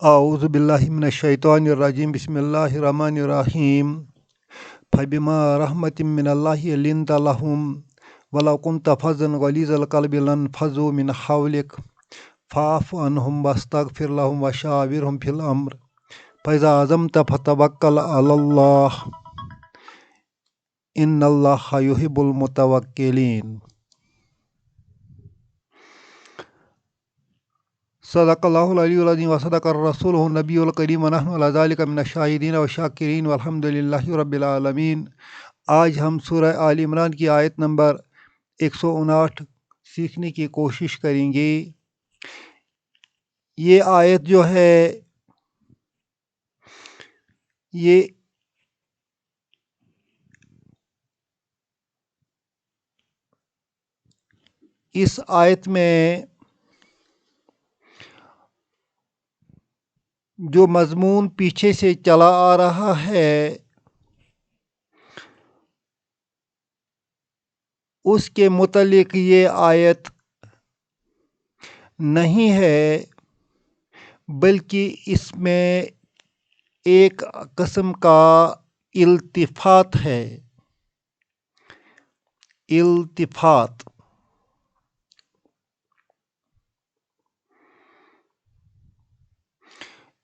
اعوذ باللہ من الشیطان الرجیم بسم اللہ الرحمن الرحیم فبما رحمت من اللہ لنت لهم ولو كنت فظا غلیظ القلب لانفضوا من حولك فاعف عنهم واستغفر لهم وشاورهم في الامر فاذا عزمت فتوکل علی اللہ ان اللہ یحب المتوکلین۔ صدق اللہ العلی العظیم وصدق الرسول النبی الکریم ونحن علی ذلک من الشاہدین والشاکرین والحمد للہ رب العالمین۔ آج ہم سورہ آل عمران کی آیت نمبر 159 سیکھنے کی کوشش کریں گے۔ یہ آیت جو ہے یہ اس آیت میں جو مضمون پیچھے سے چلا آ رہا ہے اس کے متعلق یہ آیت نہیں ہے، بلکہ اس میں ایک قسم کا التفات ہے۔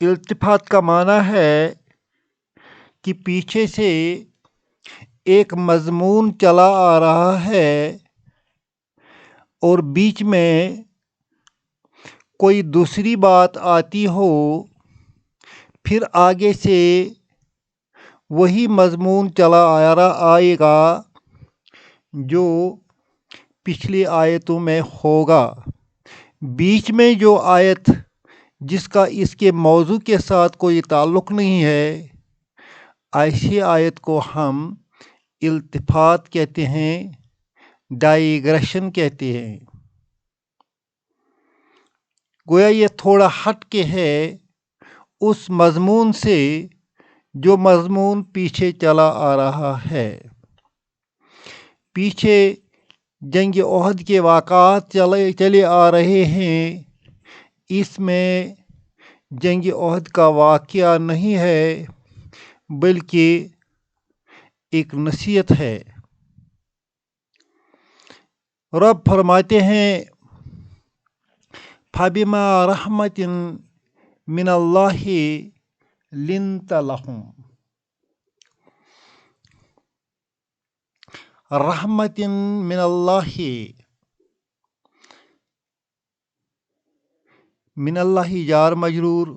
التفات کا معنی ہے کہ پیچھے سے ایک مضمون چلا آ رہا ہے اور بیچ میں کوئی دوسری بات آتی ہو، پھر آگے سے وہی مضمون چلا آئے گا جو پچھلی آیتوں میں ہوگا۔ بیچ میں جو آیت جس کا اس کے موضوع کے ساتھ کوئی تعلق نہیں ہے، ایسی آیت کو ہم التفات کہتے ہیں، ڈائیگریشن کہتے ہیں۔ گویا یہ تھوڑا ہٹ کے ہے اس مضمون سے جو مضمون پیچھے چلا آ رہا ہے۔ پیچھے جنگ احد کے واقعات چلے آ رہے ہیں، اس میں جنگ احد کا واقعہ نہیں ہے بلکہ ایک نصیحت ہے۔ رب فرماتے ہیں فَبِمَا رَحْمَةٍ مِّنَ اللَّهِ لِنْتَ لَهُمْ۔ رحمتٍ من اللہ، من اللہ جار مجرور،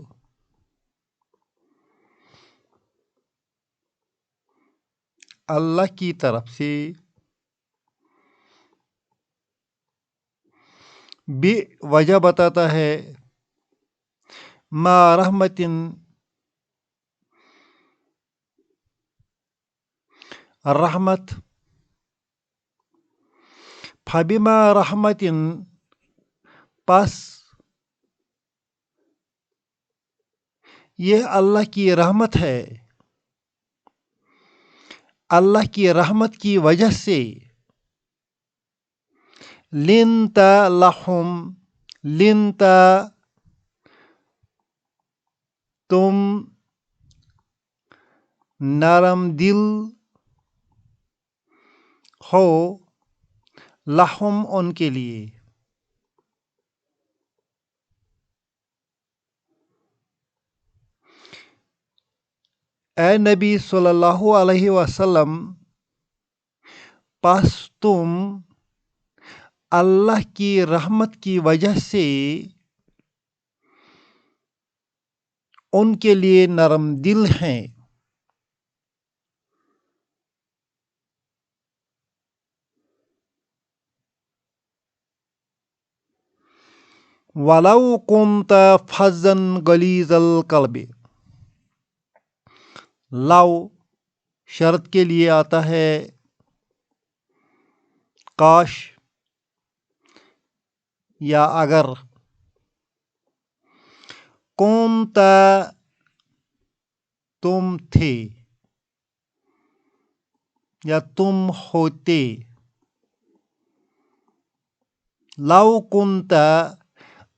اللہ کی طرف سے، بھی وجہ بتاتا ہے۔ ما رحمتٍ، رحمت، فبما رحمتٍ، پس یہ اللہ کی رحمت ہے، اللہ کی رحمت کی وجہ سے، لنت لہم، لنت تم نرم دل ہو، لہم ان کے لیے۔ اے نبی صلی اللہ علیہ وسلم، پس تم اللہ کی رحمت کی وجہ سے ان کے لیے نرم دل ہیں۔ وَلَوْ كُنْتَ فَظًّا غَلِيظَ الْقَلْبِ، لو شرط کے لیے آتا ہے، کاش یا اگر، کنت تم تھے یا تم ہوتے، لو کنت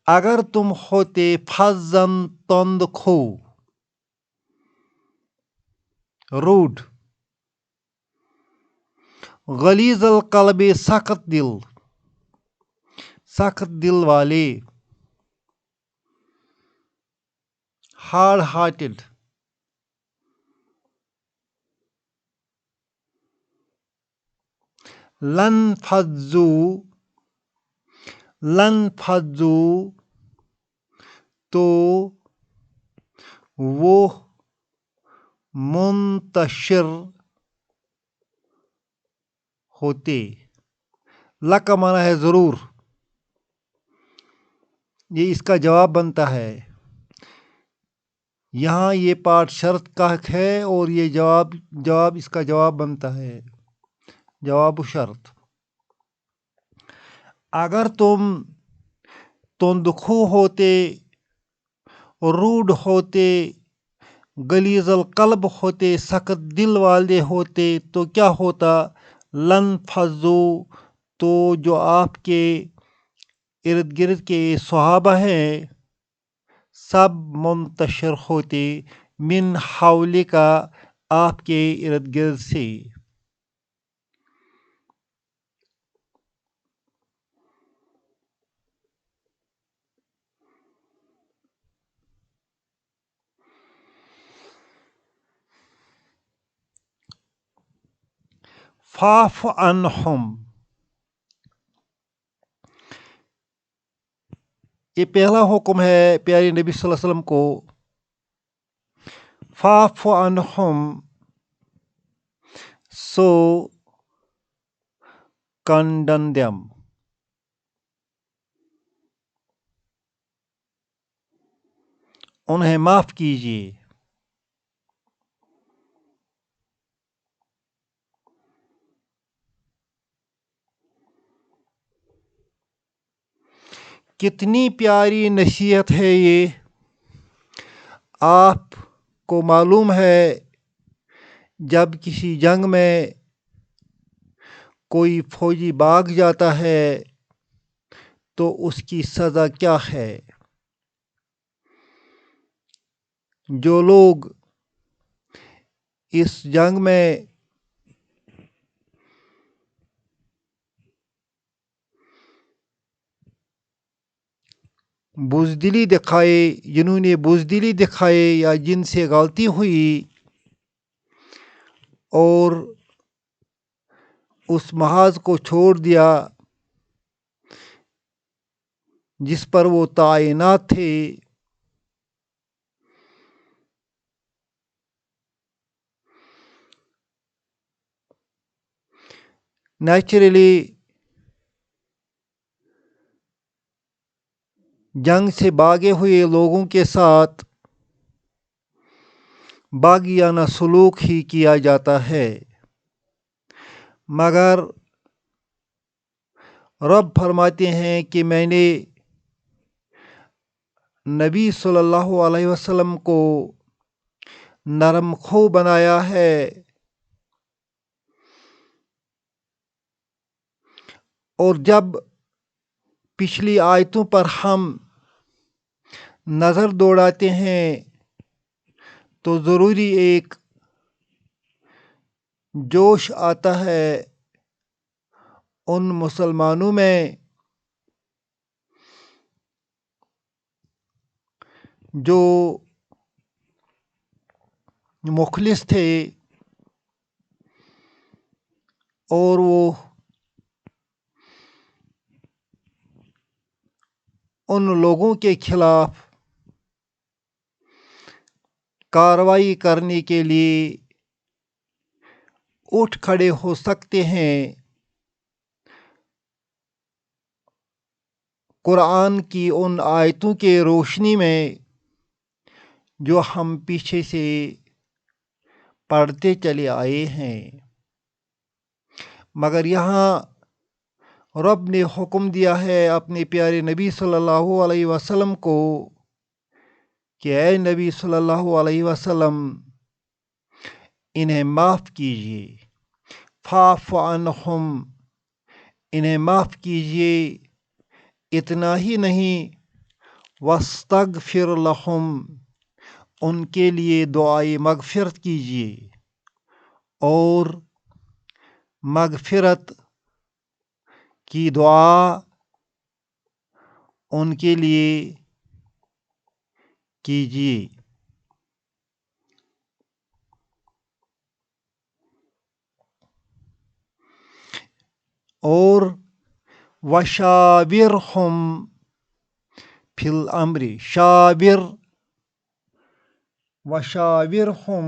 اگر تم ہوتے فظن تند خو روڈ غلیظ القلب سخت دل والے ہارڈ ہارٹڈ لن فضو تو وہ منتشر ہوتے. لا کا معنی ہے ضرور، یہ اس کا جواب بنتا ہے. یہاں یہ پارٹ شرط کا ہے اور یہ جواب اس کا جواب بنتا ہے، جواب شرط. اگر تم تندخو ہوتے، روڈ ہوتے، غلیظ القلب ہوتے، سخت دل والے ہوتے تو کیا ہوتا؟ لن فضو تو جو آپ کے ارد گرد کے صحابہ ہیں سب منتشر ہوتے من حوالے کا آپ کے ارد گرد سے. فاعف عنہم، یہ پہلا حکم ہے پیارے نبی صلی اللہ علیہ وسلم کو. فاعف عنہم سو کنڈن دیم، انہیں معاف کیجیے. کتنی پیاری نصیحت ہے یہ. آپ کو معلوم ہے جب کسی جنگ میں کوئی فوجی بھاگ جاتا ہے تو اس کی سزا کیا ہے. جو لوگ اس جنگ میں بزدلی دکھائے، جنہوں نے بزدلی دکھائے یا جن سے غلطی ہوئی اور اس محاذ کو چھوڑ دیا جس پر وہ تعینات تھے، نیچرلی جنگ سے بھاگے ہوئے لوگوں کے ساتھ باغیانہ سلوک ہی کیا جاتا ہے. مگر رب فرماتے ہیں کہ میں نے نبی صلی اللہ علیہ وسلم کو نرم خو بنایا ہے اور جب پچھلی آیتوں پر ہم نظر دوڑاتے ہیں تو ضروری ایک جوش آتا ہے ان مسلمانوں میں جو مخلص تھے اور وہ ان لوگوں کے خلاف کارروائی کرنے کے لیے اٹھ کھڑے ہو سکتے ہیں. قرآن کی ان آیتوں کے روشنی میں جو ہم پیچھے سے پڑھتے چلے آئے ہیں. مگر یہاں رب نے حکم دیا ہے اپنے پیارے نبی صلی اللہ علیہ وسلم کو کہ اے نبی صلی اللہ علیہ وسلم انہیں معاف کیجیے. فاعف عنہم، انہیں معاف کیجیے. اتنا ہی نہیں وَاسْتَغْفِرْ لَهُمْ، ان کے لیے دعائے مغفرت کیجیے، اور مغفرت کی دعا ان کے لیے کیجیے۔ اور وَشَاوِرْهُمْ فِي الْأَمْرِ، وَشَاوِرْهُمْ،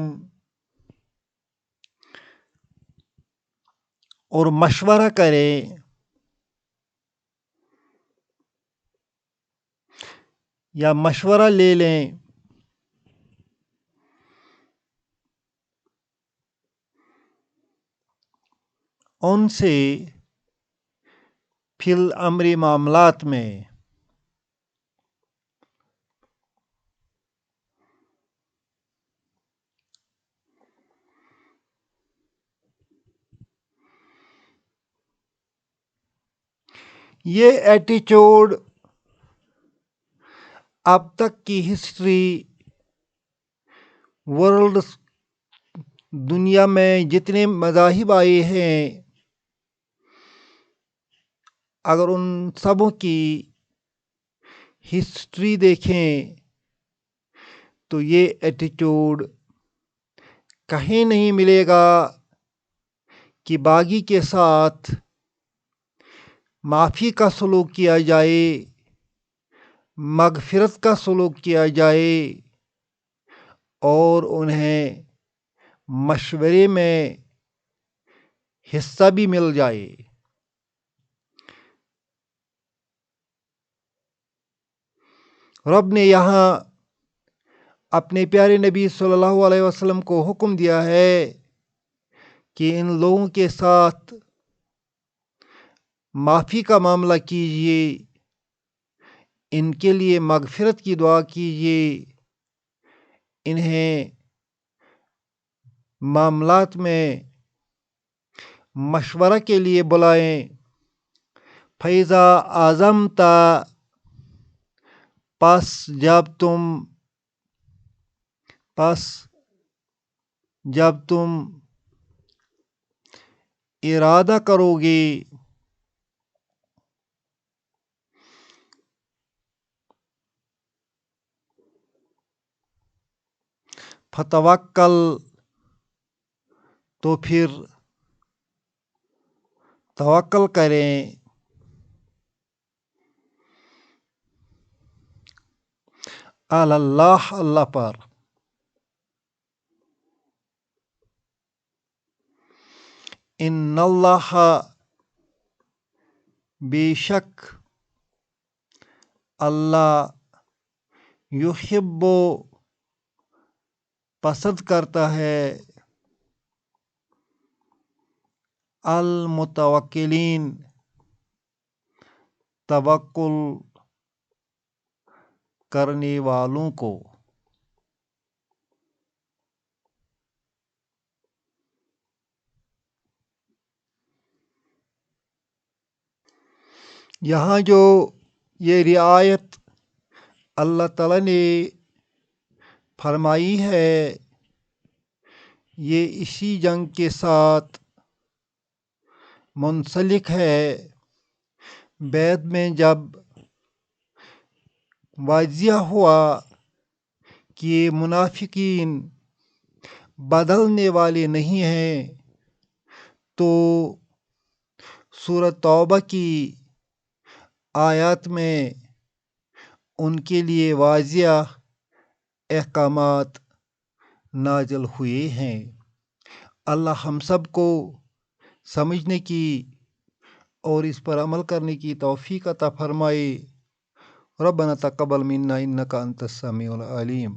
اور مشورہ کریں، یا مشورہ لے لیں ان سے فی الامر، معاملات میں، یہ ایٹیچیوڈ اب تک کی ہسٹری، ورلڈ، دنیا میں جتنے مذاہب آئے ہیں، اگر ان سبوں کی ہسٹری دیکھیں تو یہ ایٹیچیوڈ کہیں نہیں ملے گا کہ باغی کے ساتھ معافی کا سلوک کیا جائے، مغفرت کا سلوک کیا جائے، اور انہیں مشورے میں حصہ بھی مل جائے۔ رب نے یہاں اپنے پیارے نبی صلی اللہ علیہ وسلم کو حکم دیا ہے کہ ان لوگوں کے ساتھ معافی کا معاملہ کیجیے، ان کے لیے مغفرت کی دعا کیجیے، انہیں معاملات میں مشورہ کے لیے بلائیں۔ فَإِذَا عَزَمْتَ، پس جب تم ارادہ کرو گے، فَتَوَکَّل، تو پھر توکل کریں، علی اللہ، اللہ پر۔ ان اللہ، بے شک اللہ، یحب، پسند کرتا ہے، المتوکلین، توکل کرنے والوں کو۔ یہاں جو یہ رعایت اللہ تعالیٰ نے فرمائی ہے، یہ اسی جنگ کے ساتھ منسلک ہے۔ بعد میں جب واضح ہوا کہ یہ منافقین بدلنے والے نہیں ہیں، تو سورۃ توبہ کی آیات میں ان کے لیے واضح احکامات نازل ہوئے ہیں۔ اللہ ہم سب کو سمجھنے کی اور اس پر عمل کرنے کی توفیق عطا فرمائے۔ ربنا تقبل منا انک انت السمیع العلیم۔